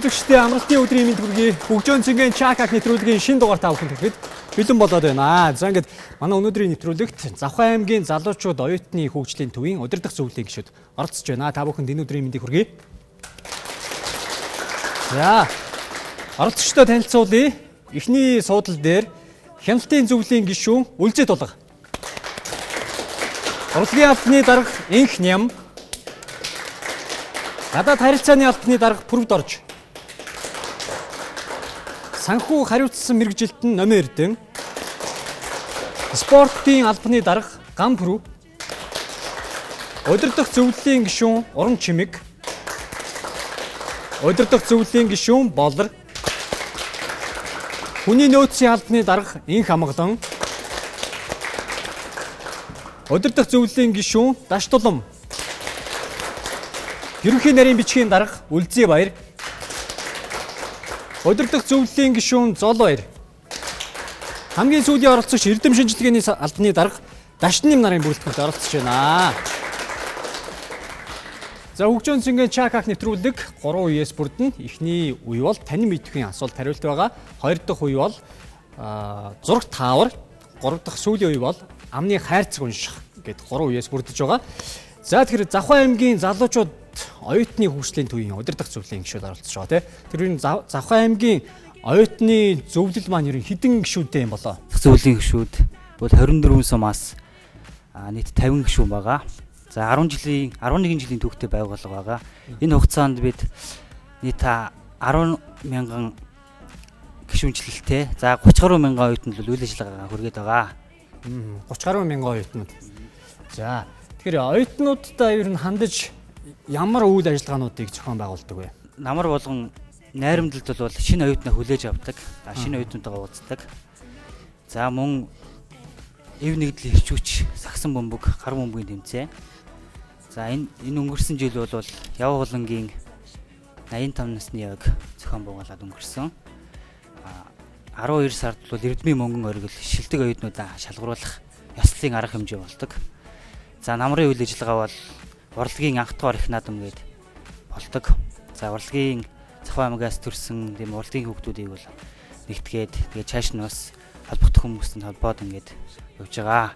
Үзэгчдээ амралтын өдрийн мэнд хүргэе. Хөгжөөн цэнгийн Чакак нэвтрүүлгийн шинэ дугаар та бүхэнд хүрэхэд бэлэн болоод байна. За ингээд манай өнөөдрийн нэвтрүүлэгт Завхан аймгийн залуучууд оюутны хөгжлийн төвийн удирдах зөвлөлийн гишүүд оролцож байна. Та бүхэнд энэ өдрийн мэндийг хүргэе. За оролцогчдоо танилцуулъя. Эхний суудлал дээр хяналтын зөвлөлийн гишүүн Үлзий Тулга. Урлагийн албаны дарга Инх Ням. Гадаад харилцааны албаны дарга Пүрвд Орж. Санхүү хариуцсан мэргэжилтэн Номын Эрдэнэ. Спортын албаны дарга Ган Пүрв. Удирдах зөвлөлийн гишүүн Уран Чимэг. Удирдах зөвлөлийн гишүүн Болор. Хүний нөөцийн албаны дарга Инх Амгалан. Удирдах зөвлөлийн гишүүн Даш Тулам. Ерөнхий нарийн бичгийн дарга Үлзий Баяр. Удирдах зөвлөлийн гишүүн Зол Баяр. Хамгийн сүүлийн оролцогч Эрдэм шинжилгээний албаны дарга Дашним нарын бүрэлдэхүүнт оролцож байна. За хөгжөөн цэнгийн Чакак нэвтрүүлэг 3 үеэс бүрдэн. Эхний үе бол танин мэдхийн асуулт хариулт байгаа. Хоёр дахь үе бол зураг таавар. Гурав дахь сүүлийн үе бол амны хайрцаг унших гэдэг 3 үеэс бүрдэж байгаа. За тэгэхээр Завхан аймгийн залуучууд оюутны хөгжлийн төвийн удирдах зөвлөлийн гишүүд оролцож байгаа тийм. Тэр Завхан аймгийн оюутны зөвлөл маань ерөн хэдэн гишүүдтэй юм болоо? Зөвлөлийн гишүүд бол 24 сумаас нийт 50 гишүүн байгаа. За 11 жилийн түүхтэй байгууллага байгаа. Энэ хугацаанд бид нийт 10 мянган гишүүнчлэлтэй. За 30 гаруй мянган оюутнууд бол үйл ажиллагаагаа хүргээд байгаа. 30 гаруй мянган оюутнууд. За тэгэхээр оюутнуудтай ер нь хандаж ямар үйл ажиллагаануудыг зохион байгуулдаг вэ? Намар болгон найрамдалд бол шинэ оюутнаа хүлээж авдаг. Шинэ оюутнуудаа уулздаг. За мөн эв нэгдлийн хэрчүүч, сагсан бөмбөг, гар бөмбөгийн тэмцээн. За энэ өнгөрсөн жил бол Явуулангийн 85 насны яг зохион байгуулад өнгөрсөн. 12 сард бол Эрдмийн мөнгөн оргил шилдэг оюутнуудаа шалгаруулах ёслолын арга хэмжээ болдог. За намрын үйл ажиллагаа бол урлагийн анх дугаар их наадам гээд болдог. За урлагийн Завхан аймгаас төрсэн тийм урлагийн хүүхдүүдийг бол нэгтгээд тэгээд цааш нь бас холбогдох хүмүүстэй холбоод ингээд явж байгаа.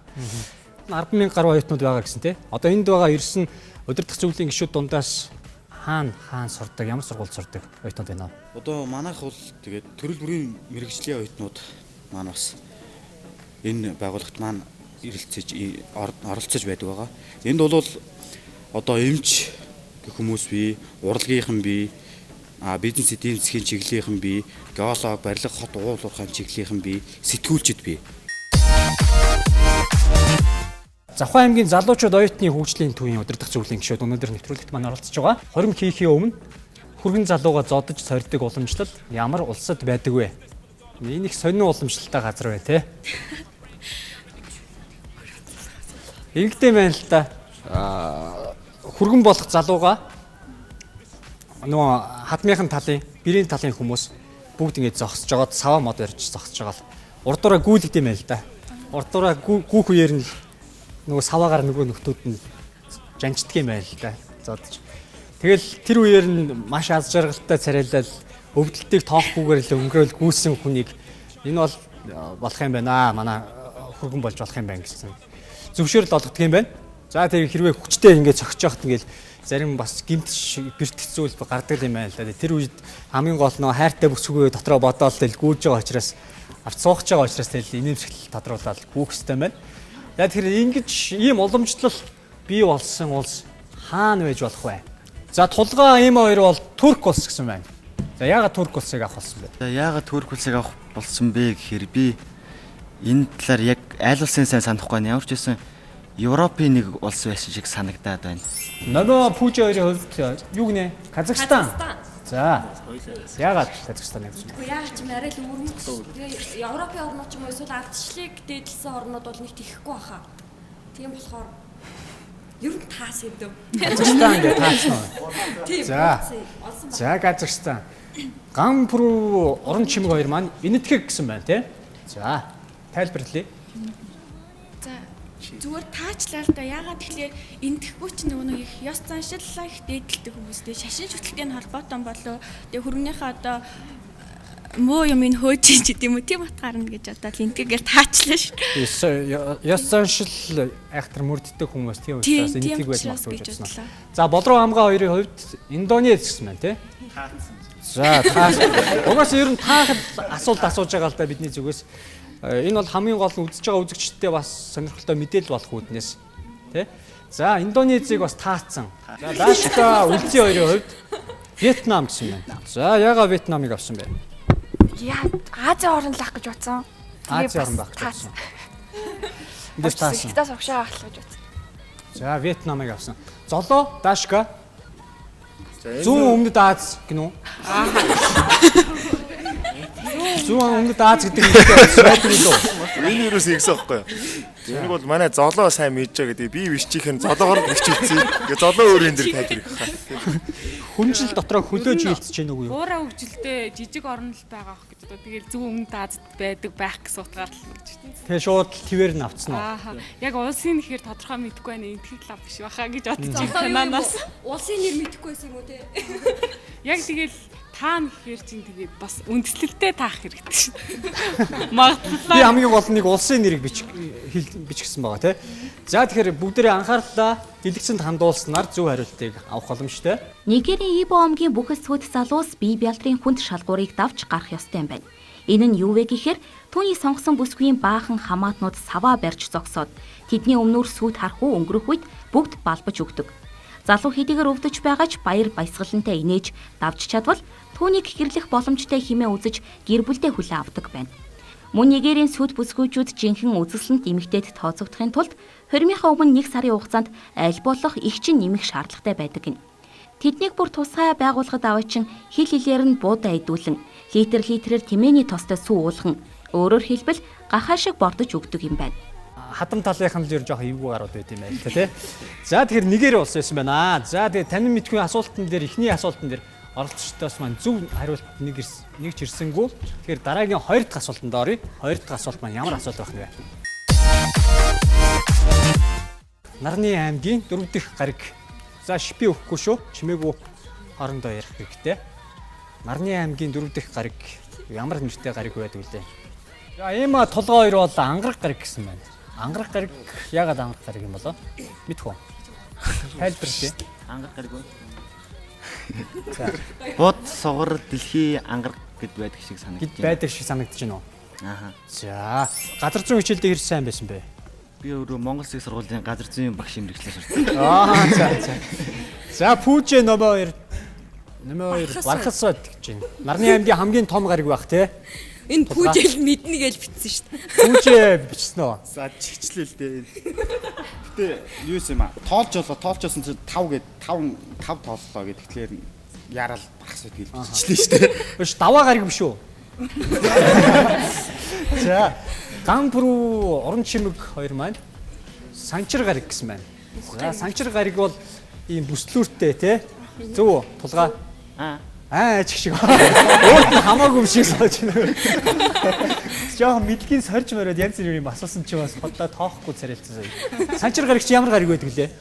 10,000 гаруй оюутнууд байгаа гэсэн тий. Одоо энд байгаа ирсэн удирдах зөвлөлийн гишүүд дундаас хаана сурдаг, ямар сургуульд сурдаг оюутнууд байна вэ? Одоо манайх бол тэгээд төрөл бүрийн мэрэгжлийн оюутнууд маань бас энэ байгууллагт маань оролцож байдаг байгаа. Энд бол одоо эмч гэх хүмүүс бий, урлагийнхан бий, бизнес эдийн засгийн чиглэлийнхэн бий, геолог, барилга, хот уулуурхайн чиглэлийнхэн бий, сэтгүүлчид бий. Завхан аймгийн залуучууд оюутны хөгжлийн төвийн удирдах зөвлөлийн гишүүд өнөөдөр нэвтрүүлэгт маань оролцож байгаа. Хорим хийхээ өмнө хүргэн залууга зодож сорьдог уламжлал ямар улсад байдаг вэ? Энэ их сонин уламжлалтай газар бай тээ. Ингэдэй байна л да. Хүргэн болох залууга нөгөө хадмынхан талын, бэрийн талын хүмүүс бүгд ингэж зогсож жагаад сава мод барьж зогсож байгаа л урдуураа гүйлгдэм байл л да. Урдуураа гүүх үеэр нь нөгөө саваагаар нөгөө нөхдүүд нь жанждаг юм байл л да. Зодож. Тэгэл тэр үеэр нь маш аз жаргалтай царайлал өвдөлтийг тоохгүйгээр л өнгөрөөл гүйсэн хүнийг энэ бол болох юм байна. Манай хүргэн болж болох юм байна гэсэн зөвшөөрөл олгодог юм байна. За тэгээ хэрвээ хүчтэй ингэж цогч яхад ингээл зарим бас гимт бэртгэц зүйл гардаг юм байна л да. Тэр үед хамгийн гол нь хайртай бүсгүй дотроо бодоол тэл гүйж байгаа учраас авч суугч байгаа учраас тэл инээмсэглэл тодруулаад гүйх хэрэгтэй байна. Яг тэр ингэж ийм уламжлал бий болсон улс хаана байж болох вэ? За тулгаа М2 бол Турк улс гэсэн байна. За яагаад Турк улсыг авах болсон бэ? За яагаад Турк улсыг авах болсон бэ гэхээр би энэ талаар яг айл улсын сайн санахгүй байна. Ямар ч байсан Европын нэг улс байсан шиг санагдаад байна. Нөгөө Пүүжи хоёрын хувьд юу гинэ? Казахстан. За. Яагаад Казахстан гэж байна? Яагаад ч юм арай л өрнөц. Тэгээ Европын орнууд ч юм уу эсвэл ардчлалыг дээдлсэн орнууд бол нэг тийхгүй баха. Тийм болохоор Ер нь таас юм дөө. Казахстан гэж таацсан уу? Тийм. За. Олсон ба. За Казахстан. Гампру орон чимэг хоёр маань энэтхэг гэсэн байна тий. За тайлбарлая. За зүгээр таачлаа л да. Яагаад тэгэхээр энэ тэхбүүч нөгөө нэг их ёс заншиллаа их дээдэлдэг хүмүүстэй шашин шүтлэгтэй холбоотой болоо. Тэгээ хөргөнийхөө одоо муу юм ин хөөж ч гэдэм үү тийм утгаар нь гэж одоо линкгээр таачлаа шүү. Ёс заншил айхтар мөрддөг хүмүүс тийм учраас энэтхэг байж магадгүй гэж бодсон. бодлоо. За болроо хамгаа хоёрын хувьд Индонез гэсэн байна тий. За таас. Угаасаа ер нь таахад асуулт асууж байгаа л да бидний зүгээс. Энэ бол хамгийн гол нь үзэж байгаа үзэгчдтэй бас сонирхолтой мэдээлэл болох үүднээс тий. За Индонезийг бас таацсан. За Дашка үлзий хоёрын хувьд Вьетнам гэсэн байна. За ягаа Вьетнамыг авсан бэ? Яа, Азийн орн лах гэж бодсон. Азийн орн байх гэж бодсон. Эндээс таасан. Тэгтээ согшоо авах гэж бодсон. За Вьетнамыг авсан. Золоо Дашка. Зүүн өмнөд Аз гинүү. Зүүн өмнөд Аз гэдэг нь байдаг лөө. Энэ юус ихсэн байхгүй юу? Энэ бол манай золоо сайн мэдж байгаа гэдэг. Би вишчихэн золоогоор биччихсэн. Гэ золоо өөр энэ дэр тайлбар хаа. Хүнжил дотроо хөлөөж хилцэж гэнэ үгүй юу? Уураа хөгжилтэй жижиг орн л байгаа ах гэж одоо тэгэл зөв өмнөд Азад байдаг байх гэсэн утгаар л гэж тийм. Тэгээ шууд твээр нь авцсан уу? Аа. Яг улсын нэхэр тодорхой мэдэхгүй байна. Энтгэл лав биш баха гэж бодож Золоо танаас. Улсын нэр мэдэхгүй байсан юм уу те? Яг тэгэл таан гэхээр чинь тэгээд бас үндэслэлтэй таах хэрэгтэй шин. Магадлал. Би хамгийн гол нэг улсын нэрийг бичсэн байгаа тий. За тэгэхээр бүгдээрээ анхаарлаа дэлгэцэнд хандуулснаар зөв хариултыг авах боломжтой. Нигерийн Ибо омгийн бүхэл сүд залуус бие бялдрын хүнд шалгуурыг давж гарах ёстой юм байна. Энэ нь юу вэ гэхээр түүний сонгосон бүсгүйн баахан хамаатнууд саваа барьж зогсоод тэдний өмнөр сүд хархуу өнгөрөх үед бүгд балбаж өгдөг. Залуу хэдийгээр өвдөж байгаа ч баяр баясгалантай инээж давж чадвал түүнийг гэрлэх боломжтой хэмээн үзэж гэр бүлдээ хүлээн авдаг байна. Мөн Нигерийн сүд бүсгүйчүүд жинхэнэ үзэсгэлэнт эмэгтэйд тооцогдохын тулд хуримынхаа өмнө 1 сарын хугацаанд аль болох игчин нэмэх шаардлагатай байдаг юм. Тэднийг бүр тусгай байгуулахад аваачин хил хилээр нь буудаа идүүлэн литрээр тэмээний тостой сүү уулган өөрөөр хэлбэл гахаа шиг бордож өгдөг юм байна. Хадам талынхан л ер жоох эвгүй гарууд байт юм байна тий. За тэгэхээр Нигери улс байсан байна. За тэгээд танин мэдгүй асуултан дээр эхний асуултан дээр оролцогчдоос маань зөв хариулт нэг ч ирсэнгүй. Тэгэхээр дараагийн 2 дахь асуултанд оръё. 2 дахь асуулт маань ямар асуулт байх вэ? Нарны аймгийн 4 дахь гариг. За шипи өгөхгүй шүү. Чимээгүй хоорондоо ярих хэрэгтэй. Нарны аймгийн 4 дахь гариг ямар нэртэй гариг байдаг вэ? За ийм толгой хоёр бол ангараг гариг гэсэн байна. Ангараг гариг яагаад ангараг гариг юм болоо? Мэдэх үү? Тайлбарлая. Ангараг гариг үү? За. Бод сугар дэлхий ангараг гэд байдаг шиг санагдаж байна. Байдаг шиг санагдаж байна уу? Ааха. За, газар зүйн хичээлдээ хэр сайн байсан бэ? Би өөрөө Монгол Улсын сургуулийн газар зүйн багш мэрэгчлээ сурсан. За. За, Пүүжэ номер 2 Бархасвад гэж байна. Нарны аймгийн хамгийн том гариг байх тий. Энэ пүүжэл мэднэ гэж бичсэн шүү дээ. Пүүжэ бичсэн үү? За чигчлээ л дээ. Гэтэ юу юм аа? Тоолчсон чинь 5 тооллоо гэдэг. Тэгэхээр яарал багсад гэж бичлээ шүү дээ. Биш даваа гариг биш үү? За, Гампру орон чимэг хоёр маань санчир гариг гэсэн байна. За, санчир гариг бол ийм бүслүүртэй тий. Зөв тулгаа. Аач шиг. Өөрт нь хамаагүй юм шиг сууж байна. Жохон мэдлэгийн сорж мороод янз бүрийн юм асуусан чи бас бодлоо тоохгүй царайлцсан. Санчир гариг чи ямар гариг байдаг лээ?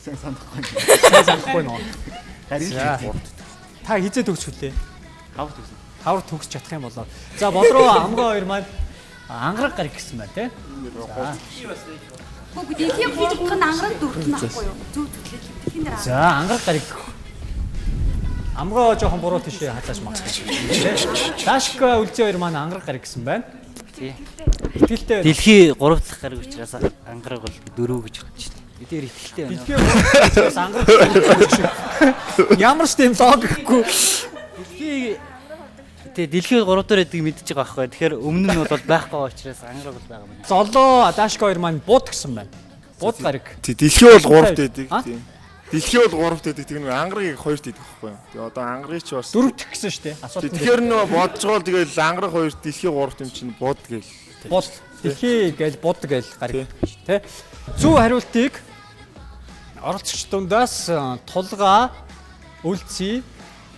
Санахгүй нөө. Та хизээ төгсөх үлээ. Хавар төгсч чадах юм болоо. За болроо амгаа хоёр маань ангараг гариг гэсэн байна тий. Хөөе дэлхийн бүлэг нь ангараг дөрвөн ахгүй юу? Зүг зүглээ дэлхийн дээр. За ангараг гариг. Амгаа жоохон буруу тийшээ хатааш магсаж. Дашка үлзий хоёр маань ангараг гариг гэсэн байна. Тий. Итгэлтэй. Дэлхий 3 дахь гариг учраас ангараг бол 4 гэж бодож байна. Эдгээр итгэлтэй байна. Дэлхий ангараг. Ямар ч тийм логикгүй. Дэлхий 3 дахь гэдгийг мэдчихэж байгаа байхгүй. Тэгэхээр өмнө нь бол байхгүй байгаа учраас ангараг бол байгаа юм. Золоо Дашка хоёр маань бууд гэсэн байна. Бууд гариг. Дэлхий бол 3-т байдаг тийм. Дэлхий бол 3-т байдаг. Тэг нэг ангарыг 2-т байдаг байхгүй юу? Тэгээ одоо ангарыг ч бас 4-т гэсэн шүү дээ. Асуулт нь. Тэгэхээр нөө бодцгоол тэгэл ангараг 2, дэлхий 3-т юм чинь бод гээл. Бууд. Дэлхий гэж буд гэж гариг тий. Зөв хариултыг оролцогч дундаас тулгаа, үлций,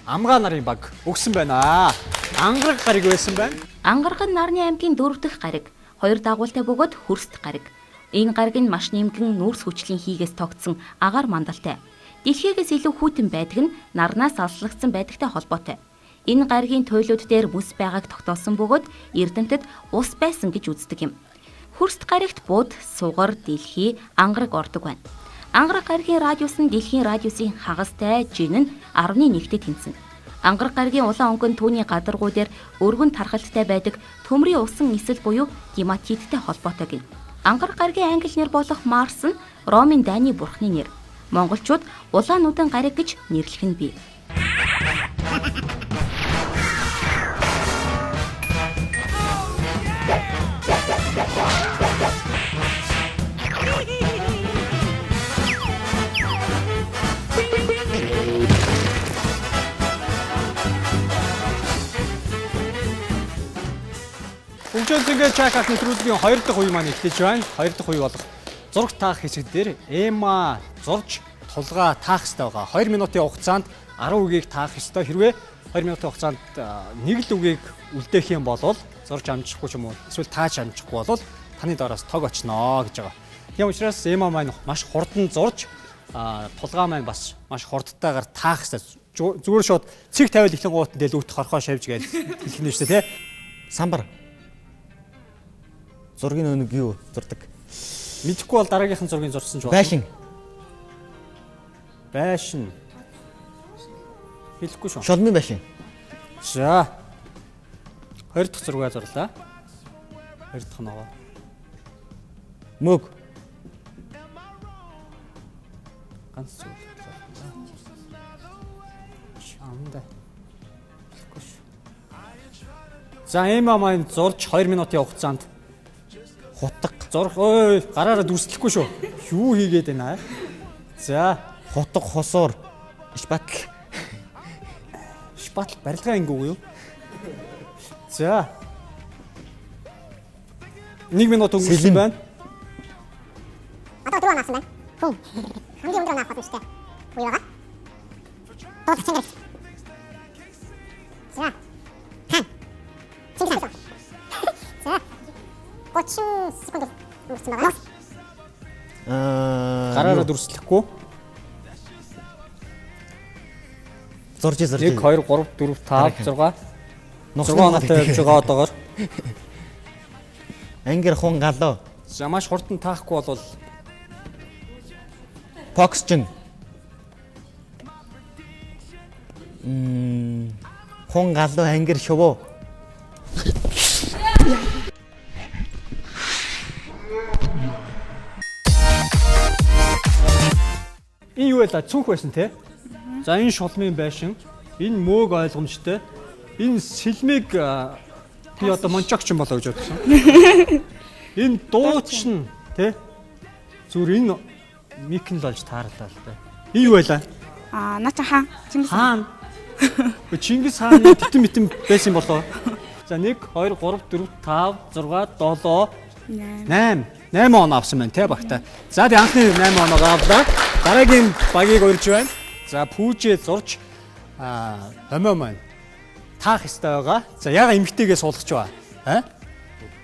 амгаа нарын баг өгсөн байна. Ангараг гариг байсан байна. Ангараг нь Нарны аймгийн 4 дахь гариг. 2 дагуултай бөгөөд хөрст гариг. Энэ гариг нь маш нэмгэн нүүрс хүчлийн хийгээс тогтсон агаар мандалтай. Дэлхийгээс илүү хүйтэн байдаг нь нарнаас алслагдсан байдагтай холбоотой. Энэ гаригийн туйлууд дээр бүс байгааг тогтоосон бөгөөд эрдэмтэд ус байсан гэж үздэг юм. Хөрст гаригт буд, сугар, дэлхий, ангараг ордог байна. Ангараг гаригийн радиус нь дэлхийн радиусын хагастай жин нь 11-тэй тэнцэнэ. Ангараг гаригийн улаан өнгө нь түүний гадаргуу дээр өргөн тархалттай байдаг төмрийн усан нисэл буюу гематиттэй холбоотой гин. Ангараг гаригийн англи нэр болох Марс нь Ромын дайны бурхны нэр. Монголчууд улаан нүдэн гариг гэж нэрлэх нь бий. Бүгжүүлэнгээ чаках нэвтрүүлгийн 2 дахь үе маань эхэлж байна. 2 дахь үе болох зураг таах хэсэг дээр Эма зурж тулгаа таах хэрэгтэй байгаа. 2 минутын хугацаанд 10 үгийг таах ёстой. Хэрвээ 2 минутын хугацаанд нэг л үгийг үлдээх юм бол зурж амжихгүй ч юм уу эсвэл тааж амжихгүй бол таны доороос тог очноо гэж байгаа. Тийм учраас Эма маань маш хурдан зурж тулгаа маань бас маш хурдтайгаар таах хэрэгтэй. Зүгээр шууд цэг тавиал ихлэн гуутан дээр лүүт хорхоо шавж гэж хэлэх нь шүү дээ, тий? Самбар. Зургийн өнөг юу зурдаг? Мэдхгүй бол дараагийнхан зургийг зурсан ч болно. Байшин. Байшин. Хэлэхгүй шүү. Шолмын байшин. За. 2 дахь зургаа зурлаа. 2 дахь нөгөө. Мөг. Ганц зүйл. Шамда. Хэлэхгүй шүү. За, Эма маань зурж 2 минутын хугацаанд Хутга. Зурх ой гараараа дүрслэхгүй шүү. Юу хийгээд байна аа? За, Хутга хосоор Шпатл. Шпатл барилгын анги уу юу? За. 1 минут өнгөрсөн байна. Одоо дөрөв наасан байна. Хүн. Хамгийн өндөр наасан шүү дээ. Уу яага? Тоо чанга. За. Хан. Чанга. За. 30 секунд өнгөрсөн байна. Гараараа дүрслэхгүй. Зурж. 1 2 3 4 5 6. 6 натай явж байгаа одоогоор. Ангир хун галуу. За маш хурдан таахгүй бол Фоксчин. Хун галуу ангир шувуу. энэ юу вэ? Цүнх байсан те. За энэ шулмын байшин, энэ мөөг ойлгомжтой. Энэ сэлмиг би одоо мончогч юм болоо гэж бодсон. Энэ дуучин те. Зүр энэ мик нь л олж таарлаа л да. Энэ юу вэ? Наач хаан. Чингис хаан. Чингис хааны титэн митэн байсан болоо. За 1 2 3 4 5 6 7 8 он авсан байна те багтаа. За тэг анхны 8 оноо авлаа. Дараагийн багийг урьж байна. За пүүжээ зурж домоо маань таах ёстой байгаа. За яга эмгтэйгээ суулгаж байгаа.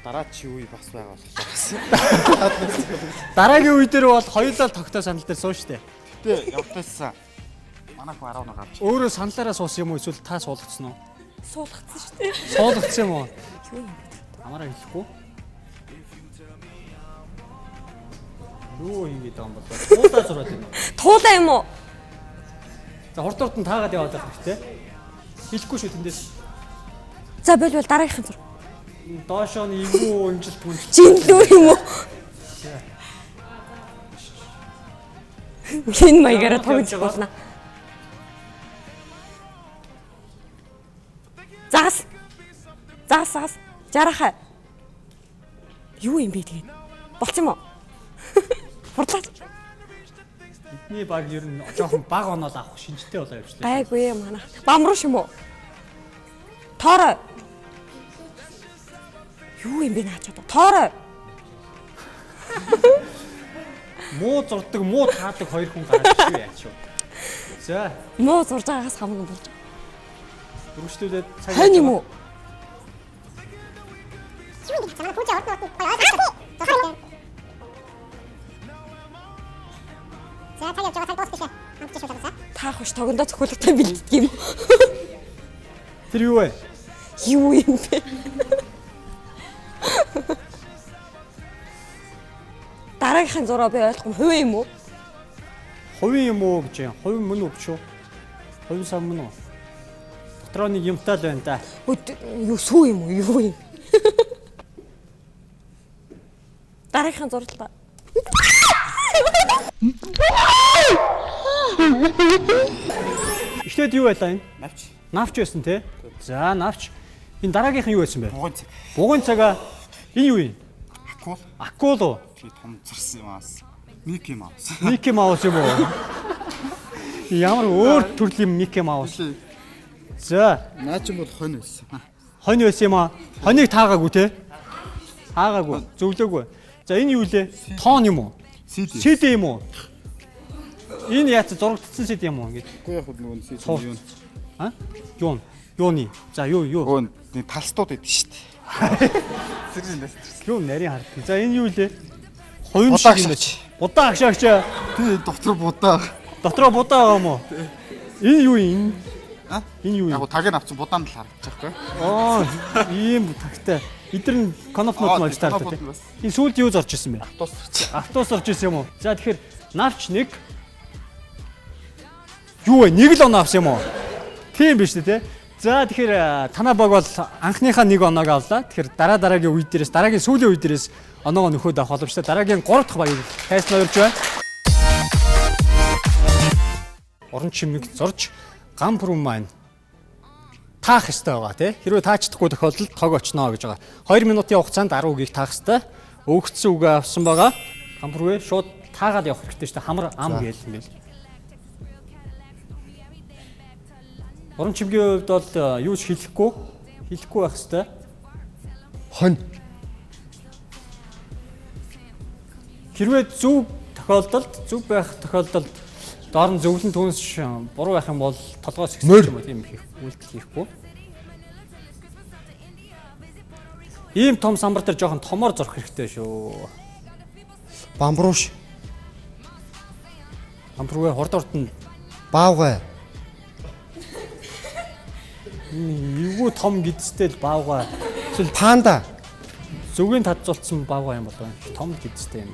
Дараа чи үе бас байгаа болохоор. Дараагийн үе дээр бол хоёулаа тогтоо санал дээр суу штэ. Гэтэ явталсан. Манайх 10 оноо гарч. Өөрөө саналаараа суусан юм уу эсвэл та суулгацсан уу? Суулгацсан шүү дээ. Суулгацсан юм уу? Амаараа хэлэхгүй. Юу ингэж байгаа юм бол туулаа зураад байна уу? Туулаа юм уу? За хурд нь таагаад яваад байх хэрэгтэй. Хэлэхгүй шүү тэндээс. За болвол дараагийнх нь зур. Доошоо нь эвгүй өнжилт хүн. Жинлүү юм уу? Энэ маягаараа тоглож болно. Загас. Жарахаа. Юу юм бэ тэгээд? Болц юм уу? Хурдлаа. Бидний баг ер нь жоохон баг оноо авах шинжтэй болоо явж лээ. Гайгүй юм манайх. Бамруу юм уу? Тоорой. Юу юм бэ наач одоо? Тоорой. Муу зурдаг, муу таадаг хоёр хүн гараад шүү яач юу. За, Муу зурж байгаагаас хамаагүй болж. үргэлжлүүлээд цаг. Хань юм уу? 잠깐 보자. 어떤 자, 타격 저거 잘 버스 돼. 안 붙여 잡았어? Таах биш тогондоо цохиулгатай бэлддэг юм. Тэр юу вэ? Юу юм бэ? Дараагийнхын зураг би ойлгохгүй хувь юм уу? Хувийн юм уу гэж юм. Хувийн мөн үү шүү. Хувийн сан мөн үү? Дотроо нэг юмтай л байна да. Юу сүү юм уу? Юу юм? Дараагийнхын зураг л. Ихтэйд юу байлаа энэ? Навч. Навч байсан те. За, навч. Энэ дараагийнх нь юу байсан бэ? Бугуун цаг. Бугуун цагаа энэ юу юм? Акул. Акул уу? Би том царсан юм аас. Мики Маус. Мики Маус юм уу? Ямар өөр төрлийн Мики Маус. За, Наа ч юм бол хонь байсан. хонь байсан юм аа. Хоньыг таагаагүй те. Таагаагүй, зөвлөөгүй. За, энэ юу лээ? Тоон юм уу? CD юм уу? Энэ яац зурагдсан CD юм уу ингэж? Үгүй яг нөгөө CD юу? А? Юуны? За, юу? Өө талстууд байдаг шүү дээ. Зэрэг нэс. Юу нарийн хардаг. За, энэ юу лээ? Хувийн Будаа шиг агшаач. Будаа агшаагч. Тий, доктор будаа. Дотроо будаа байгаа юм уу? Энэ юу юм? А? Энэ юу юм? Яг тагийг авсан будаанд л харагдаж байгаа Оо, ийм тагтай. Эдгээр нь конопнууд мөн таардаг тийм. Энэ сүүлд юу зорж ирсэн бэ? Автобус орж ирсэн юм уу? За тэгэхээр навч нэг юу вэ? Нэг л оноо авсан юм уу? Тийм биш үү те? За тэгэхээр танаа баг бол анхныхаа нэг оноог авлаа. Тэгэхээр дараагийн үе дээрээс дараагийн сүүлийн үе дээрээс оноогоо нөхөд авах боломжтой. Дараагийн 3 дахь багийг тайснаа өрж байна. Орон чимэг зорж гам бүрэн маань таах ёстой байгаа тий. Хэрвээ таачдаггүй тохиолдолд тог очноо гэж байгаа. 2 минутын хугацаанд 10 үгийг таах ёстой. Өгөгдсөн үгээ авсан байгаа. Гам бүрээ шууд таагаад явах хэрэгтэй шүү дээ. Хамар ам гээл юм бэл. Орон чимгийн хувьд бол юу ч хэлэхгүй байх ёстой. Хонь. Хэрвээ зөв байх тохиолдолд доор нь зөвлөн түнс буруу байх юм бол толгоос ихсэж юм тийм их үйлдэл хийхгүй. Ийм том самбар дээр жоохон томоор зорох хэрэгтэй шүү. Бамбрууш. Бамбруугаа хорд нь Баавгай. Эвгүй том гидстэй л баавгаа. Эсвэл панда. Зүгийн тадцуулсан баавгаа юм болоо. Том гидстэй юм.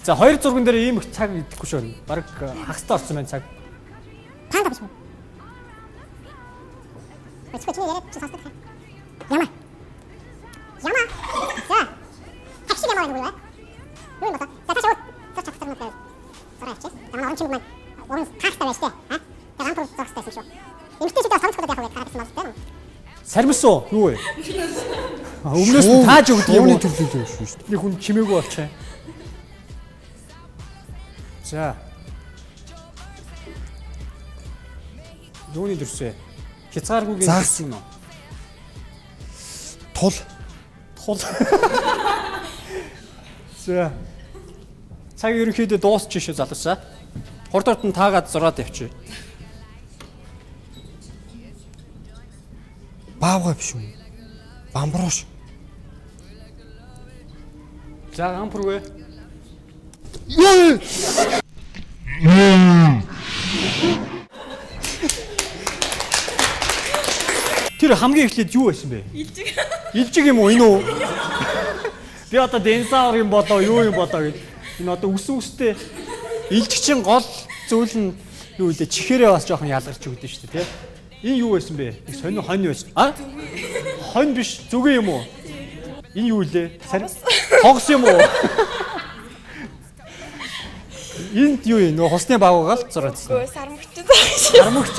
За хоёр зурган дээр ийм их цаг идэхгүй шүү. Бараг хагастай орсон байна цаг. Панда биш үү? Өчигдөр чи яриад чи сонсдог. Яма. За. Такси яма юу вэ? Юу юм бэ? За ташаа. За чагтар мөн. Зараач. Ямар орон чимэг маань орон тахтай байж тээ. Аа? Тэгэн хамт зогстой байсан шүү. Эмэгтэй ч сонсох гэдэг яг уу харагдсан байна тийм үү? Сармис уу? Юу вэ? Өмнөөс нь тааж өгдөг юм уу? Төрлөж шүү дээ. Нэг хүн чимээгүй болчихаа. За. Юуны дөрсөө? Хязгааргүйгээр Заасан уу? Тул. За. Цаг ерөнхийдөө дуусч шүү залуусаа. Хордорт нь таагаад зураад явчих. Баавгай биш үү? Бамбрууш. За гампүрвэ. Тэр хамгийн эхлээд юу байсан бэ? Илжиг юм уу энэ үү? Би одоо динозавр юм болоо юу юм болоо гэж. Энэ одоо үстэй илжигчийн гол зүйл нь юу вэ? Чихээрээ бас жоохон ялгарч өгдөн шүү дээ, тий? Энэ юу байсан бэ? Сонио хонь байсан. А? Хонь биш, зүгээ юм уу? Энэ юу лээ? Хогс юм уу? Энд юу вэ? Нөө хосны баагаал зураадсан. Сармөгч.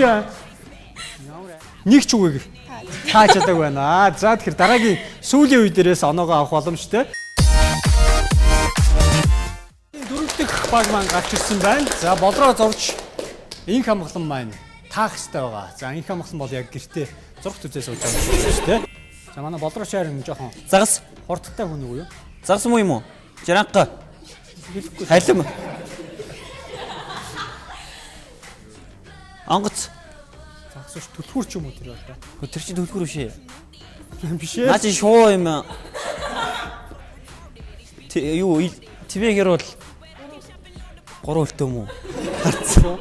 Нэг ч үгүй. Таачаадаг байна. За тэгэхээр дараагийн сүүлийн үе дээрээс оноогоо авах боломжтой. Дөрөв дэх баг маань гарч ирсэн байна. За болроо зурж инх хамглан маань таах хэрэгтэй байгаа. За инх хамглан бол яг гэртээ зургт үзээ сууж байгаа юм шүү дээ. За манай болроо шаар нь жоохон Загас. хурдтай хүн үгүй юу? Загас муу юм уу? Жиранга. Халим. Онгоц. Загсууш түлхүүр ч юм уу тэр одоо. Тэр чи төлхөр үшээ. Биш ээ. Наа чи шуу юм. Юу твэгэр бол 3 өлтөө мүү? Харцсан.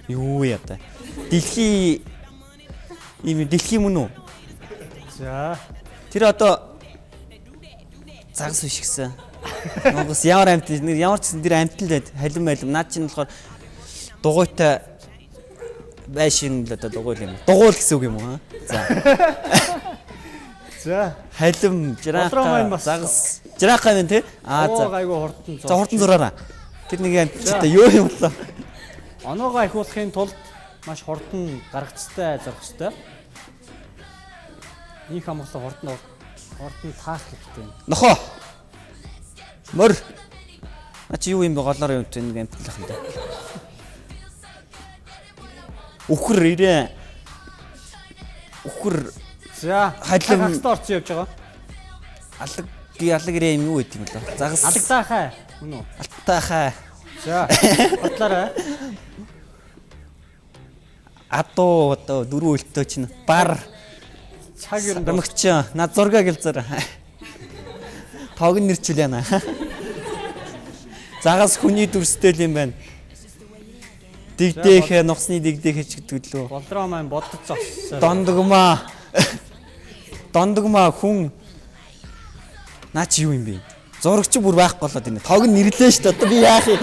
Юу яа. Дэлхий мөн үү? За. Тэр одоо загас биш гисэн. Монгос ямар амьт ямар ч тэр амьт л байд. Халим наад чинь болохоор дугуйтай байшин л одоо дугуйл юм. Дугуйл гэсэн үг юм уу? За. За. Халим жиранга загас. Жиранга юм тий? За. Айгу хурдан. За хурдан зураараа. Тэр нэг амьттай юу юм болоо? Оноогоо ахиулахын тулд маш хурдан гаргацтай зорох ёстой. Ийм хамгаалал хурдан таах хэрэгтэй. Нохоо. Мөр. Ачи юу юм бэ голоор юм тэр нэг амьтлах юм да. Үхэр ирээ. Үхэр. За. Халим хастаа орсон явж байгаа. Алаг ирээ юм юу гэдэг юм болоо. Загас. Алагтаахаа. Үнэ үү? Алтаахаа. За. Бодлоорой. Адуу одоо 4 өлтөө чинь бар цаг ер нь гомгч над зургаа гэлзэр. Тог нэрчил яана. Загас хүний дүрстэй юм байна. Дигдэх нухсны дигдэх гэдэг лөө. Болдроо маань бодож зогссоо. Дондогма хүн наа чи юу юм бэ? Зурагч бүр байхгүй болоод байна. Тог нэрлээ шүү дээ. Одоо би яах юм?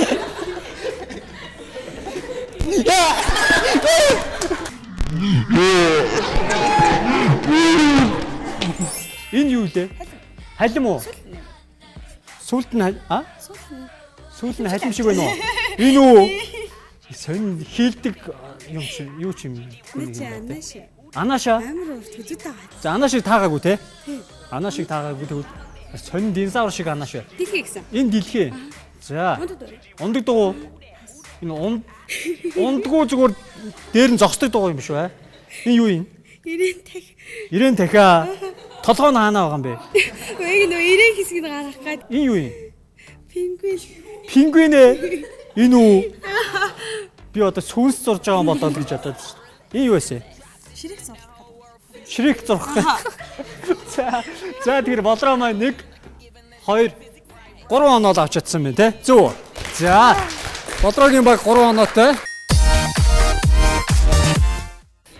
Энэ юу дээ? Халим уу? Сүлд нь Сүлд нь халим шиг байна уу? Энэ үү? Сонь хийлдэг юм чи юу ч юм. Анаша. Амар урт хөдөд байгаа. За анашиг таагаагүй те? Анашиг таагаагүй тэгвэл сонь динозавр шиг анааш бай. Дэлхий гэсэн. Энэ дэлхий. За. Ундаг дугуй. Энэ ундгүй зүгээр дээр нь зогсдог дугуй юм биш үү? Энэ юу юм? Ирээн дахиа. Толгой нь хаана байгаа юм бэ? Үгүй нөө ирээн хэсгийг гаргах гээд. Энэ юу юм? Пингвин. Пингвин ээ. Энэ үү? Би одоо сүнс зурж байгаа юм болоо гэж бодоод шүү. Энэ юу вэ? Ширик зурх. За тэгэхээр болроо маань 1 2 3 оноо авч чадсан байна те. Зөв. За. Болроогийн баг 3 оноотой.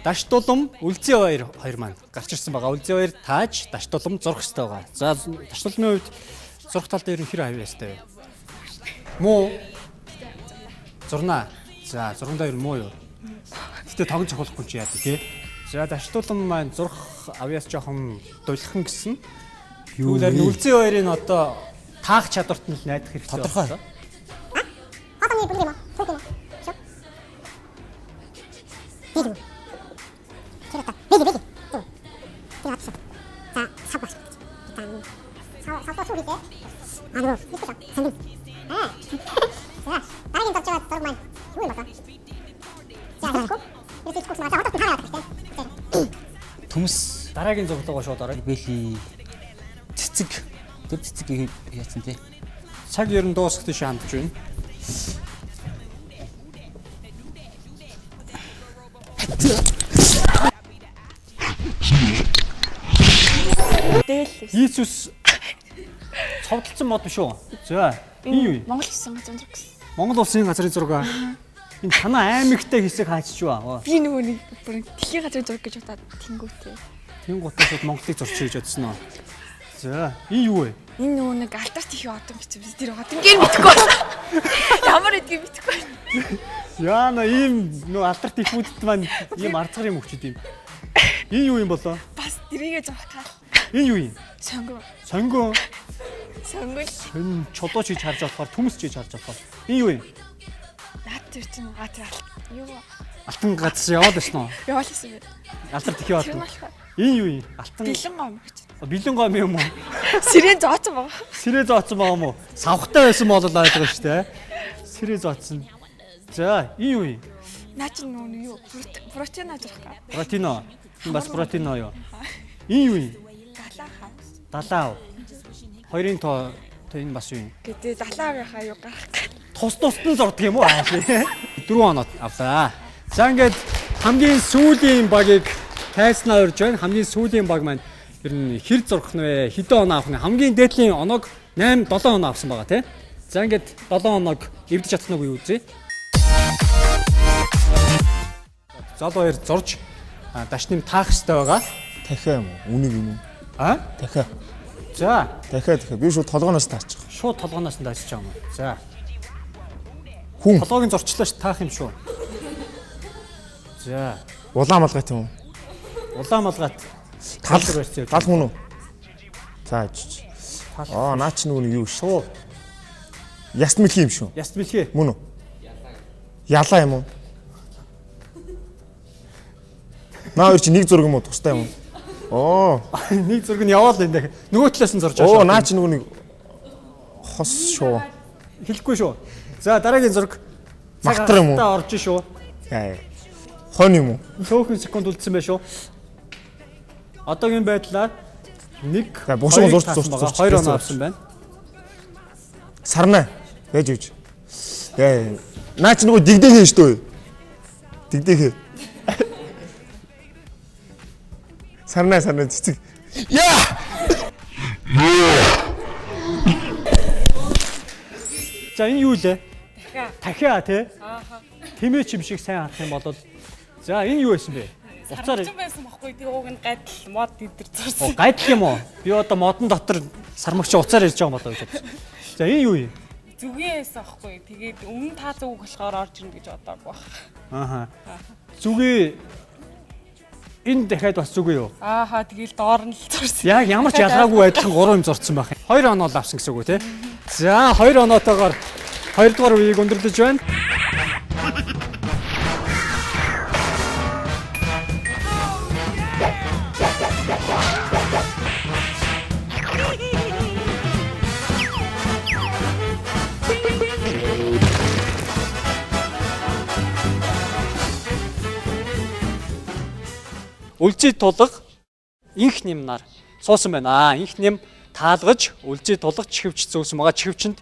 Даш тулам үлзий хоёр маань гарч ирсэн байгаа. Үлзий хоёр тааж даш тулам зурх хэрэгтэй байгаа. За даш туламын үед зурх тал дээр хэр хавь ястай вэ? Муу. Зурнаа. За зургандаа ер муу юу? Гэтэ тогж авахгүй чи яа тий. За даш тулам маань зурх авьяас жоохон дулхан гэсэн. Түүгээр нь үлзий хоёрын одоо таах чадварт нь найдах хэрэгтэй. Тодорхой. Хатаны бүлэг юм аа. Түүх юм. Шүү. Тэрата. Биги. Тэр атсан. За сав бас. Сав суугий дээ. Аа. Сэндэн. За. Дараагийн тавчаад зураг маань юу юм бэ? За яах вэ? Бид их хурцлаа хатад хараад байна. Төмс дараагийн зурглалгаа шууд ороо. Бэли цэцэг тэр цэцгийг яасан тий. Цаг ер нь дуусах тийш хандж байна. Иесус цовдлцсан мод биш үү? За. Энэ юу? Монгол улсын газрын зураг гэсэн. Монгол улсын газрын зураг. Энэ танаа аймагтай хэсэг хаачиж ба. Би нөгөө нэг бүр дэлхийн газрын зураг гэж бодоод тэнгүүтэй. Тэнгуутаа шууд Монголыг зурчих гэж бодсон уу? За. Энэ юу вэ? Энэ нөгөө нэг алтарт их одон гэсэн биз тэр одонгийн мэдхгүй байна. Ямар эдгийг мэдхгүй байна. Яна ийм нөгөө алтарт их бүдд маань ийм арцгар юм өгчд юм. Энэ юу юм болоо? Бас тэрийгэ зурх гал. Энэ юу юм? Сонгоо. Сонгоо. Сонгоо. Хэн чулууч хийж харж болохоор төмс хийж харж болохоор. Энэ юу юм? Наад тэр чинь юу? Алтан гац яваад байна уу? Яваад байсан бэ. Алтарт их яваад. Энэ юу юм? Алтан бэлэн гом гэж. Бэлэн гом юм уу? Сэрээ зооцсон байгаа. Сэрээ зооцсон байгаа юм уу? Савхтай байсан бол ойлгож байгаа шүү дээ. Сэрээ зооцсон. За, энэ юу юм? Наа чи нөгөө юу? Протеин зурх гал. Протеино. Энэ бас протеино юу? Энэ юу юм? Далаа хав. Далаа. Хоёрын тоо энэ бас юу юм? Гэдэг 70%-ийнхаа юу гарах гэж. Тус-тусд нь зурдаг юм уу? 4 оноод авлаа. За ингээд хамгийн сүүлийн багийг тайснаа урьж байна. Хамгийн сүүлийн баг маань ер нь хэр зурх нь вэ? Хэдэн оноо авах нь? Хамгийн дээдлийн оноог 8 7 оноо авсан байгаа тий. За ингээд 7 оноог эвдэж чадах нь юу үзье. Залуу хоёр зурж дашним таах хэрэгтэй байгаа. Дахиа юм уу? Үнийг юм уу? Дахиа. За. Дахиа. Би шууд толгооноос таачих. Шууд толгооноос нь таачиж байгаа юм. За. Хүн. Толгойг нь зурчлаа ш таах юм шүү. За. Улаан малгайт юм уу? Улаан малгайт. Тал хүн үү? За. Наа чи нүг юу шүү? Яст мэлхий юм шүү. Яст мэлхий. Мөн үү? Ялаа юм уу? Наа чи нэг зураг юм уу? Тустай юм уу? Нэг зураг нь яваал энэ. Нөгөө талаас нь зурж байгаа шүү. Наа чи нэг хос шүү. Хэлэхгүй шүү. За дараагийн зураг мартар юм уу? Орж шүү. Хон юм уу? Цөөхөн секунд үлдсэн байх шүү. Одоогийн байдлаар нэг бушуу зурж 2 оноо авсан байна. Сарнаа. Яаж ийж. Наа чи нөгөө дигдээ хийн шүү. Дигдээ хээ. Сарнаа цэцэг. Яа! За энэ юу лээ? Дахиа тий. Тэмээч юм шиг сайн харах юм бол за энэ юу байсан бэ? Уцаар байсан байхгүй тий ууг нь гайдал мод идэр зурсан. Гайдал юм уу? Би одоо модон дотор сармагч уцаар ирж байгаа болоо гэж бодсон. За энэ юу юм? Зүгийн байсан байхгүй. Тэгээд өмнө таа зүг болохоор орж ирнэ гэж бодоагүй Ааха. байна. Зүгийн энэ дахиад бас зүг юу? Тэгэл доор нь л зурсан. Яг ямар ч ялгаагүй байдлаар 3 юм зурцсан байх. 2 оноо л авсан гэсэн үг үү те? За 2 оноотойгоор 2 дугаар үеийг өндөрлөж байна. Үлзий тулга инх нэмнаар суусан байна. Инх нэм таалгаж үлзий тулга чихвч зөөсөн байгаа. Чихвчэнд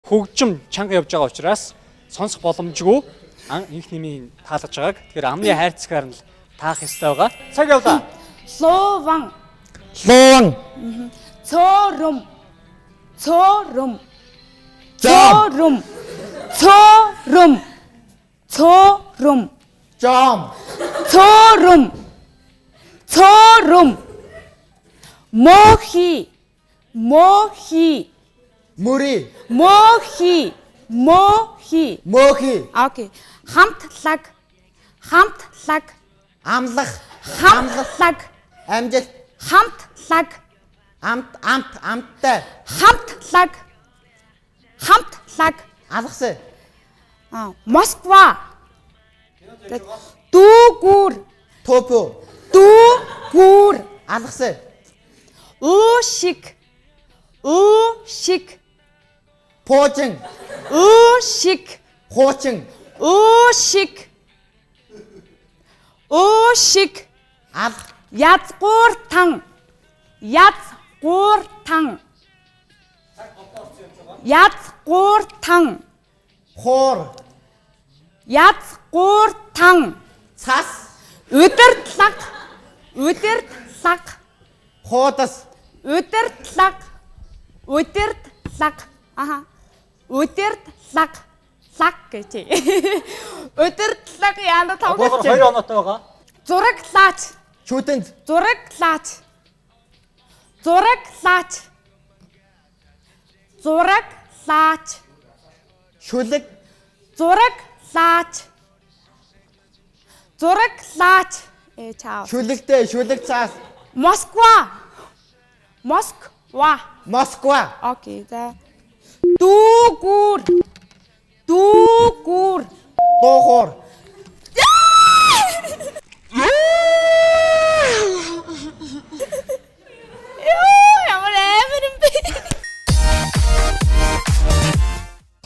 хөгжим чанга явж байгаа учраас сонсох боломжгүй инх нэмийн таалгаж байгааг. Тэгэхээр амны хайрцагаар нь таах ёстой байгаа. Цаг явлаа. Луван. Цорум. Цорум. Цорум. Цорум. Цорум. Жам. Цорум. Цорум. Мохи. Мохи. Мөри. Мохи. Мохи. Мохи. Окей. Хамтлаг. Хамтлаг. Амлах. Хамтлаг. Амжил. Хамтлаг. Амттай. Хамтлаг. Хамтлаг. Алгасаа. Москва. Дүүгүр. Топо. Дүүгүр. Алгасаа. Уушиг. Уушиг. Поочин. Уушиг. Хуучин. Уушиг. Уушиг. Ал. Язгууртан. Язгууртан. Язгууртан. Хоор. Язгууртан. Цас. Удирдлага. Удирдлага. Хуудас. Удирдлага. Удирдлага. Удирдлага. Лаг гэж. Удирдлага яана тавгаж. 2 оноотой байгаа. Зураглаач. Шүтэнд. Зураглаач. Зураглаач. Зураглаач. Шүлэг. Зураглаач. Зураглаач. Чао. Шүлэгтэй, шүлэг цаас. Москва. Москва. Москва. Окей, за. Дүүгүр. Дүүгүр. Доохор. Ямар амар юм бэ?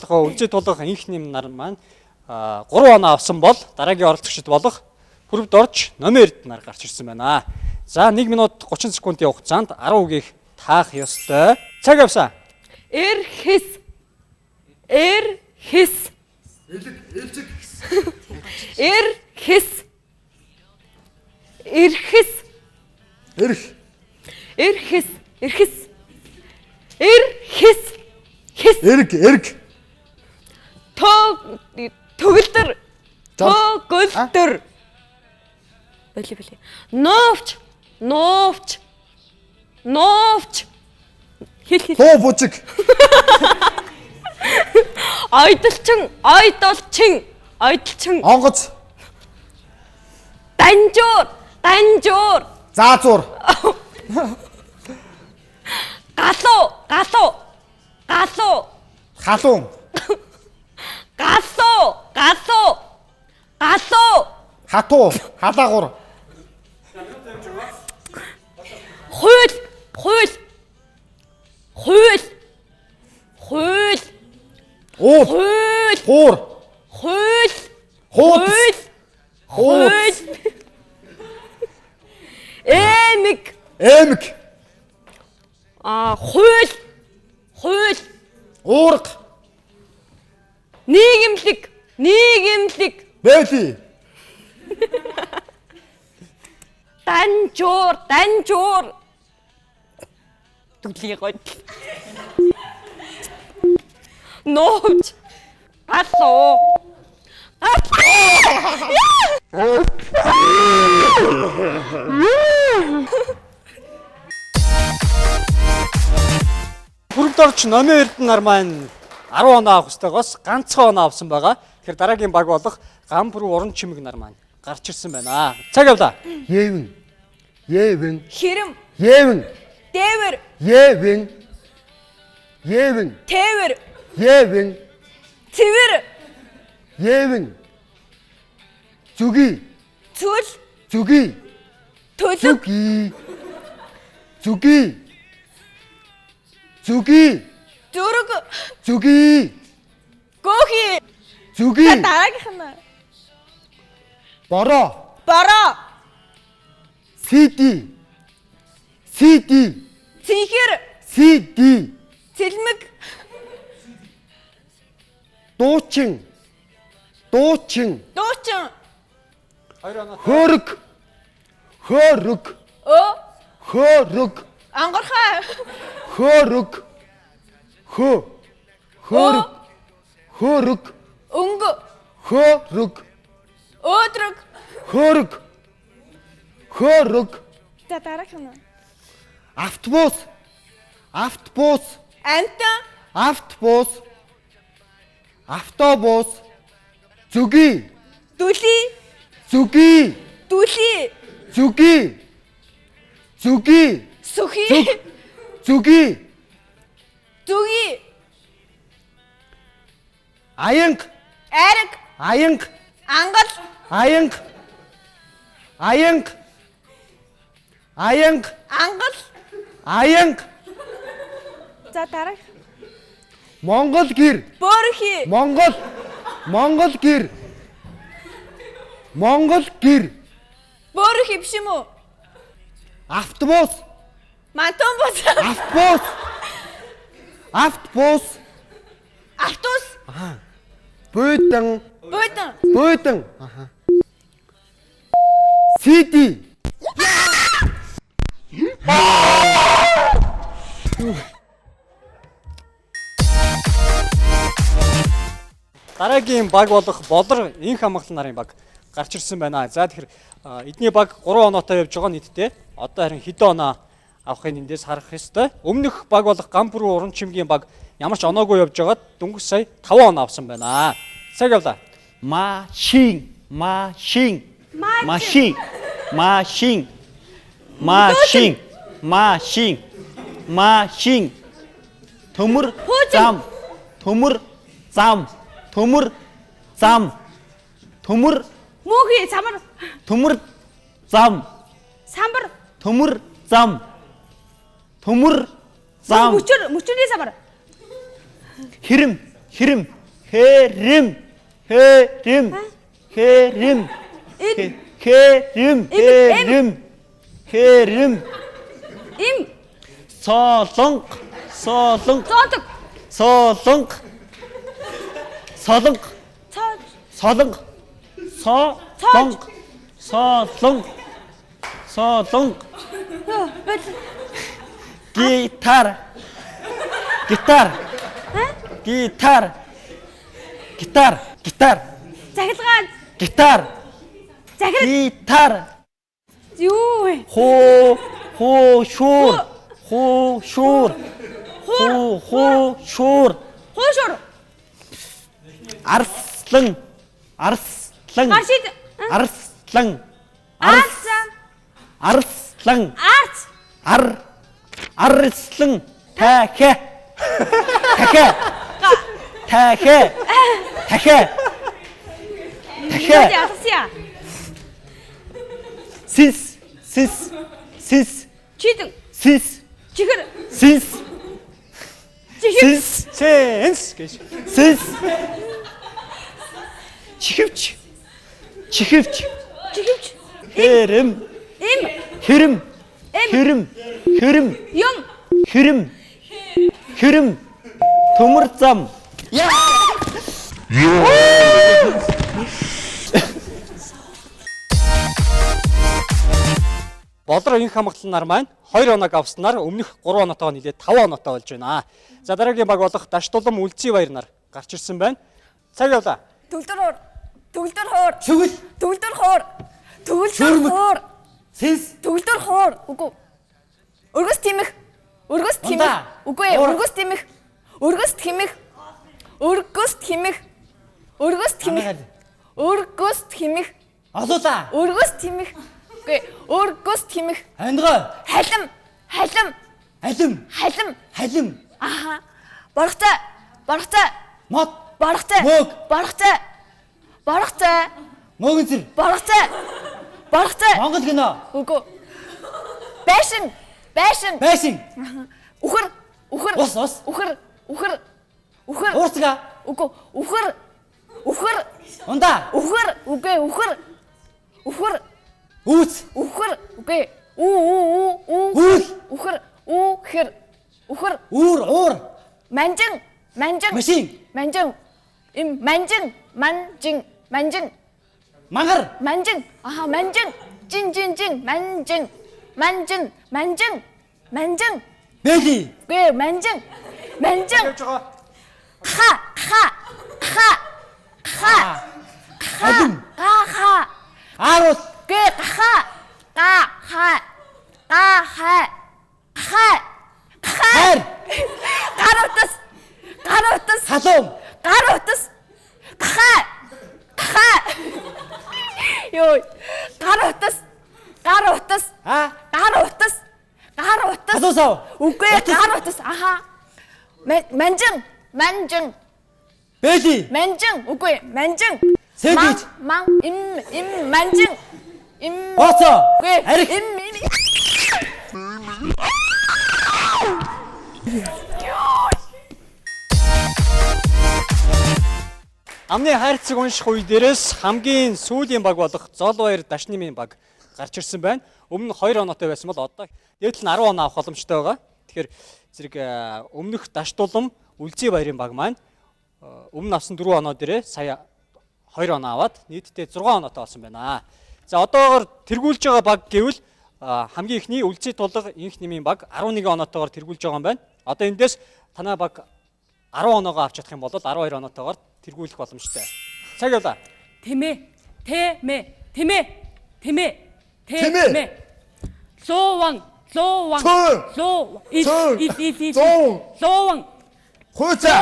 Үлзий тулга инх нэм нар маань 3 оноо авсан бол дараагийн оролцогчд болох Хүрвд орж номер эрд нар гарч ирсэн байна. За 1 минут 30 секундын хугацаанд 10 үгийг таах ёстой. Цаг явсан. Эрхэс. Эрхэс. Эрхэс. Эрхэс. Эрх. Эрхэс. Эрхэс. Эрхэс. Хэс. Эрг. Төгөлдөр. Төгөлдөр. Бэлээ. Новч. Хэл. Тоо бужиг. Ойдолчин. Онгоц. Данжуур. Заазуур. Галуу. Халуун. Хатуу. Халаагур. Хууль. Ууд. Хуур. Хууль. Эмэг. Хууль. Уурга. Нийгэмлэг. Бэли. Данжуур. Түлхий гол. Нууч. Галуу. Бүрэлд орч номын эрдэнэ нар маань 10 оноо авах ёстойгоос ганцхан оноо авсан байгаа. Тэгэхээр дараагийн баг болох Гамбар уран чимэг нар маань гарч ирсэн байна. Цаг явлаа. Евэн. Хэрэм. Евэн. Дээвэр. Тээвэр. Цэвэр. Зүги. Цүл. Зүги. Төлөв. Зүги. Зүрэг. Зүги. Гөөхий. Зүги. Дараагийнх нь. Бороо. Сиди. Цэнхэр. Цэлмэг. Дуучин. Хоёр оноо. Хөрөг. Ангархай. Хөрөг. Өнгө. Өөдрөг. Хөрөг. За дараагийнх нь. Автобус. Антан. Автобус. Зүги. Дүлий. Сүхий. Зүги. Аянг. Ариг. Ангал. Аянг. За дараах. Монгол гэр. Бөөрхий. Монгол гэр. Бөөрхий биш юм уу? Автобус. Мантонбус. Автобус. Бүйдэн. Сиди. Дараагийн баг болох Болор инх хамгаалал нарын баг гарч ирсэн байна. За тэгэхээр эдний баг 3 оноотой явж байгаа нийтдээ. Одоо харин хэдэн оноо авахын эндээс харах ёстой. Өмнөх баг болох Гамбар уран чимгийн баг ямар ч оноогүй явж байгаад дөнгөж сая 5 оноо авсан байна. Цаг явлаа. Машин. Төмөр зам. Мөөхий самар. Төмөр зам. Самбар. Төмөр зам. Мөчөрний самар. Хэрэм. Солонго. Солонго. Зоондог. Солонго. Солонго. Солонго. Солонго. Солонго. Солонго. Гитар. Гитар. Гитар. Гитар. Гитар. Захилгаан. Гитар. Захир. Гитар. Юу вэ? Шуур. Шуур. Шуур. Хуушур. Арслан. Арслан. Машид. Арслан. Арслан. Арслан. Арс. Арслан. Дахэ. Дахэ. Дахэ. Дахэ. Дахэ. Ясия. Сис. Чидэг. Сис. Чихэр. Сис. Чихэр. Сис гэж. Сис. Чихвч. Чихвч. Хэрэм. Им. Хэрэм. Хэрэм. Хэрэм. Юм. Хэрэм. Хэрэм. Төмөр зам. Болор инх хамгаалсан нар маань 2 оног авснаар өмнөх 3 оноотойгоо нийлээд 5 оноотой болж байна. За дараагийн баг болох Даштулам Үлзий баяр нар гарч ирсэн байна. Цаг явлаа. Төгөлдөр хуур. Төгөлдөр хуур. Шүгэл. Төгөлдөр хуур. Төгөлдөр хуур. Сэс. Төгөлдөр хуур. Үгүй. Өргөс тимэх. Өргөс тимэх. Үгүй. Өргөс тимэх. Өргөс тимэх. Өргөс тимэх. Өргөс тимэх. Өргөс тимэх. Асуула. Өргөс тимэх. Үгүй. Өргөс тимэх. Хандгаа. Халим. Халим. Халим. Халим. Халим. Аха. Борхтой. Борхтой. Мод. Борхтой. Мөг. Борхтой. Борхтой. Мөгөнцөр. Борхтой. Борхтой. Монгол гинэ. Үгүй. Байшин. Байшин. Байшин. Үхэр. Үхэр. Ус. Үхэр. Үхэр. Үхэр. Уурцга. Үгүй. Үхэр. Үхэр. Ундаа. Үхэр. Үгүй. Үхэр. Үхэр. Үүс. Үхэр. Үгүй. Үү. Үл. Үхэр. Үхэр. Үхэр. Уур. Манжин. Манжин. Машин. Манжин. Им манжин. Манжин. Манжин. Мангар. Манжин. Аха манжин. Жин. Манжин. Манжин. Манжин. Манжин. Бэли. Гэ манжин. Манжин. Ха. Алим. Ха. Арус. Гэ ха. Ха. Хайр. Гарутас. Халуун. Гарутас. Ха. Йой. Гарутас. А? Гарутас. Хасуусаа. Үгүй гарутас. Аха. Манжин. Бэли. Манжин. Үгүй манжин. Сэдэж. Им манжин. Им. Оцоо. Үгүй. Арих. Им. Амны хайрцаг унших үе дээрээс хамгийн сүүлийн баг болох Золбаяр Дашнымын баг гарч ирсэн байна. Өмнө 2 оноотой байсан бол одоо дээд нь 10 оноо авах боломжтой байгаа. Тэгэхээр зэрэг өмнөх Даштулам Үлзий баярын баг маань өмнө авсан 4 оноо дээрээ сая 2 оноо аваад нийтдээ 6 оноотой болсон байна. За одоогоор тэргүүлж байгаа баг гэвэл хамгийн ихний Үлзий тулга инх нэмийн баг 11 оноотойгоор тэргүүлж байгаа юм байна. Одоо эндээс танай баг 10 оноогоо авч чадах юм бол 12 оноотойгоор тэргүүлэх боломжтой. Цаг явлаа. Тэмээ. Лоован. Хөөцөө.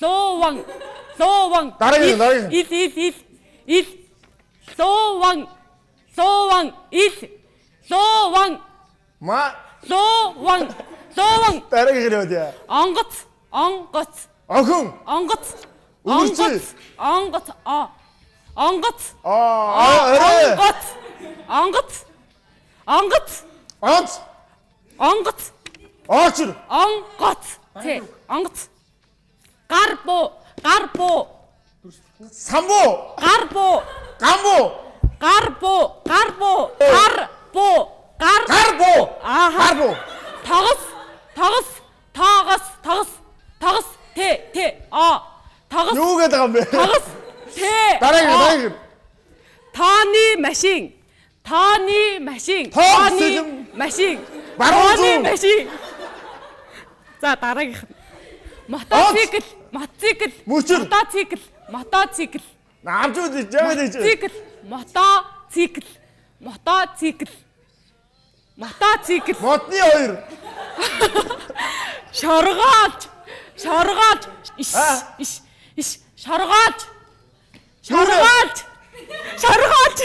Лоован. Дараагийн. Лоован. Ма. Лоован. Дараагийн хэрэг үү? Онгоц. Охин. Үлзий. Онгоц. Очр. Тэ. Онгоц. Гарбо. Самбо. Гарбо. Аха. Тогос. Тогос. Т. А. Тогос. Юу гэдэг юм бэ? Тогос. Т. Дараагийн. Тооны машин. Машин. За дараагийнх нь. Мотоцикл. Мөчөр. Мотоцикл. Наамж үү жаагаад ийж. Мотоцикл. Модны хоёр. Шоргоож.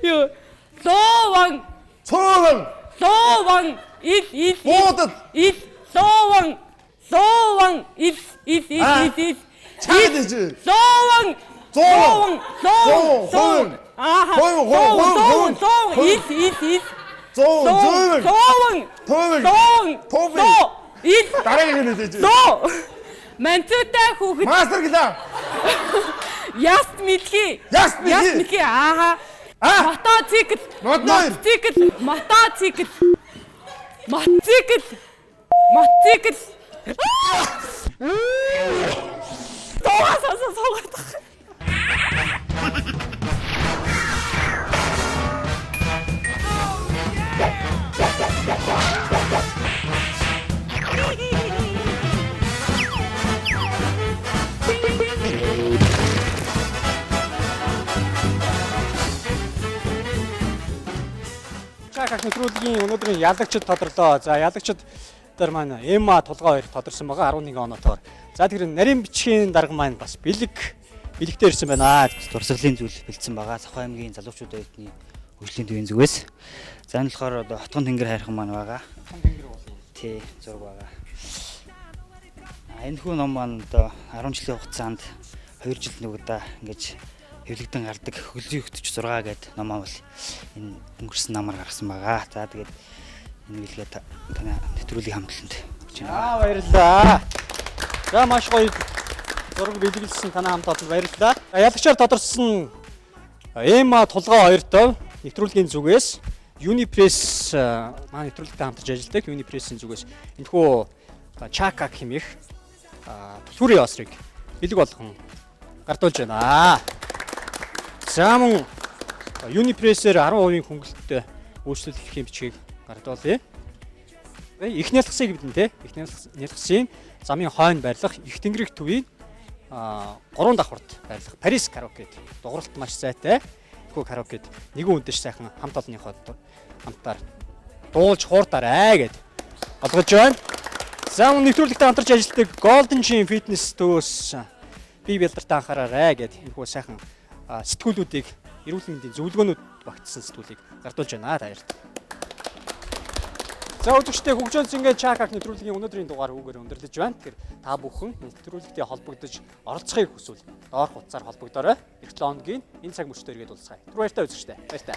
Юу? Лоован. Ил. Буудад. Лоован. Чаад ийж. Лоован. Ааха. Ил. Дараагийн нь ийж. Манцутай хүүхэд. Мастер гэлээ. Яст мэдхий. Ааха. Мотоцикл. Суугаад. Чакак нэвтрүүлгийн өнөөдрийн ялагчид тодорлоо. За ялагчид дээр маань Эма тулгаа хоёр тодорсон байгаа 11 оноотоор. За тэр нарийн бичгийн дарга маань бас бэлэгтэй ирсэн байна. Дурсгалын зүйл бэлдсэн байгаа. Сахай аймгийн залуучууд оюутны хөгжлийн төвийн зүгээс. За энэ болохоор одоо Хотгон тэнгэр хайрхан маань байгаа. Тий, зураг байгаа. Энэ хүн ном маань одоо 10 жилийн хугацаанд 2 жил нүгдээ ингэж хэвлэгдэн гардаг хөлзийн 46 гэдэг номоо бол энэ өнгөрсөн намаар гаргасан байгаа. За тэгээд энэ билгээ таны нэвтрүүлгийн хамтланд өгч байна. Баярлалаа. За маш гоё зураг бэлгэлсэн танай хамт олонд баярлалаа. Ялагчаар тодорсон Эма тулгаа хоёртой нэвтрүүлгийн зүгээс Unipress маань нэвтрүүлэгтэй хамтарч ажилладаг Unipress-ийн зүгээс энэхүү Чакак хэмээх түлхүүрийн осрыг бэлэг болгон гартуулж байна. За мөн Unipress-ээр 10% хөнгөлөлтөд үйлчлүүлэх хэм бичгийг гардуулъя. Их нялхсыг бидэн те. Их нялхсын замын хойно байрлах их тэнгэрийн төвийн 3 давхурд байрлах Парис караокед дууралт маш сайтай. Хөө караокед нэгэн үдэш сайхан хамт олонныхоо хамтаар дуулж хууртаарай гэд болгож байна. За мөн нэвтрүүлэгтээ хамтарч ажилладаг Golden Gym Fitness төвөөс бие бэлдэртэ анхаараарай гэд энэхүү сайхан сэтгүүлүүдийг эрүүл мэндийн зөвлөгөөнүүд багтсан сэтгүүлийг гардуулж байна. Баярлалаа. За үзэгчдээ хөгжөөнс ингээд Чакак нэвтрүүлгийн өнөөдрийн дугаар үүгээр өндөрлөж байна. Тэгэхээр та бүхэн нэвтрүүлэгтээ холбогдож оролцохыг хүсвэл доорх утсаар холбогдоорой. Эх 7 хоногийн энэ цаг мөчтөө иргэд уулзъя. Түр баяртай үзэгчдээ. Баяртай.